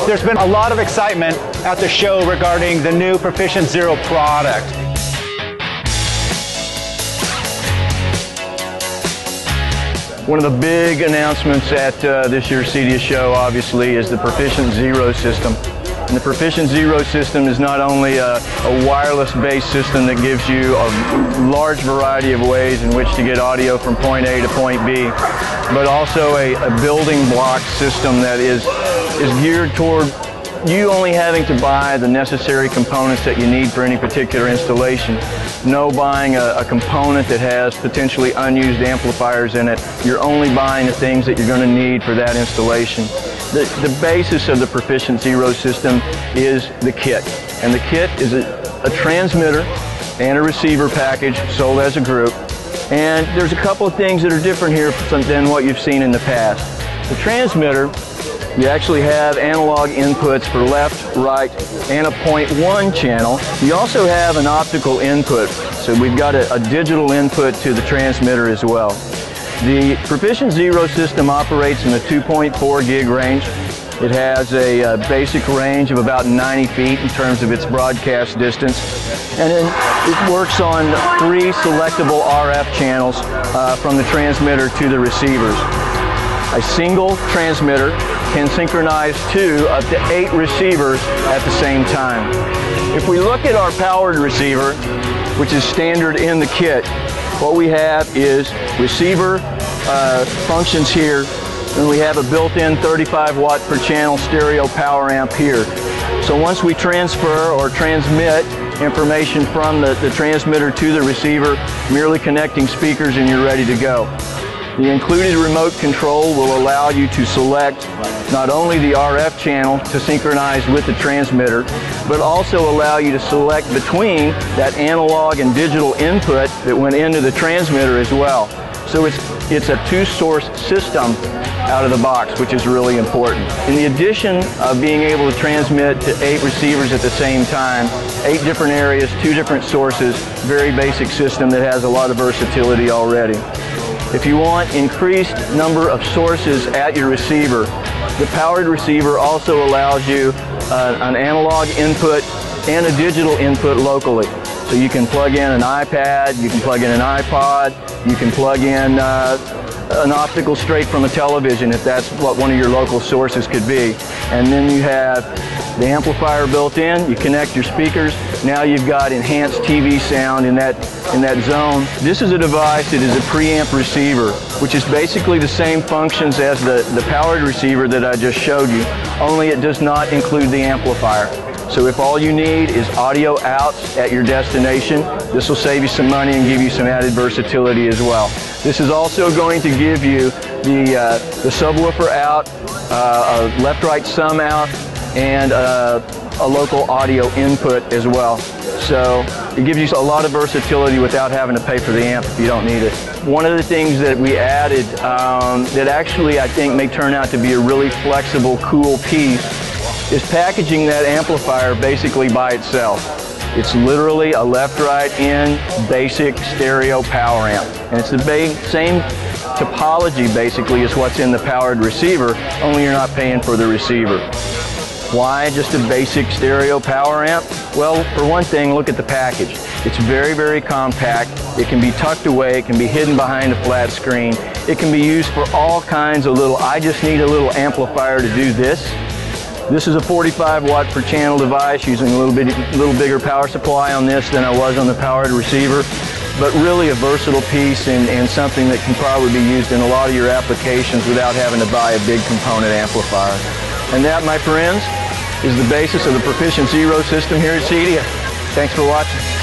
There's been a lot of excitement at the show regarding the new Proficient Zero product. One of the big announcements at this year's CEDIA show, obviously, is the Proficient Zero system. And the Proficient Zero system is not only a wireless-based system that gives you a large variety of ways in which to get audio from point A to point B, but also a building block system that is geared toward you only having to buy the necessary components that you need for any particular installation. No buying a component that has potentially unused amplifiers in it. You're only buying the things that you're going to need for that installation. The basis of the Proficient Zero system is the kit. And the kit is a transmitter and a receiver package sold as a group. And there's a couple of things that are different here than what you've seen in the past. The transmitter, you actually have analog inputs for left, right, and a 0.1 channel. You also have an optical input, so we've got a digital input to the transmitter as well. The Proficient Zero system operates in the 2.4 gig range. It has a basic range of about 90 feet in terms of its broadcast distance. And then it works on 3 selectable RF channels from the transmitter to the receivers. A single transmitter can synchronize up to 8 receivers at the same time. If we look at our powered receiver, which is standard in the kit, what we have is receiver functions here, and we have a built-in 35 watt per channel stereo power amp here. So once we transfer or transmit information from the transmitter to the receiver, merely connecting speakers and you're ready to go. The included remote control will allow you to select not only the RF channel to synchronize with the transmitter, but also allow you to select between that analog and digital input that went into the transmitter as well. So it's a 2-source system out of the box, which is really important. In the addition of being able to transmit to 8 receivers at the same time, 8 different areas, 2 different sources, very basic system that has a lot of versatility already. If you want increased number of sources at your receiver, the powered receiver also allows you an analog input and a digital input locally. So you can plug in an iPad, you can plug in an iPod, you can plug in an optical straight from a television if that's what one of your local sources could be. And then you have the amplifier built in, you connect your speakers, now you've got enhanced TV sound in that zone. This is a device that is a preamp receiver, which is basically the same functions as the powered receiver that I just showed you, only it does not include the amplifier. So if all you need is audio outs at your destination, this will save you some money and give you some added versatility as well. This is also going to give you the subwoofer out, a left-right sum out, and a local audio input as well. So it gives you a lot of versatility without having to pay for the amp if you don't need it. One of the things that we added that actually I think may turn out to be a really flexible, cool piece is packaging that amplifier basically by itself. It's literally a left-right in basic stereo power amp. And it's the same topology basically as what's in the powered receiver, only you're not paying for the receiver. Why just a basic stereo power amp? Well, for one thing, look at the package. It's very, very compact. It can be tucked away. It can be hidden behind a flat screen. It can be used for all kinds of I just need a little amplifier to do this. This is a 45 watt per channel device using a little bigger power supply on this than I was on the powered receiver, but really a versatile piece and something that can probably be used in a lot of your applications without having to buy a big component amplifier. And that, my friends, is the basis of the Proficient Zero system here at CEDIA. Thanks for watching.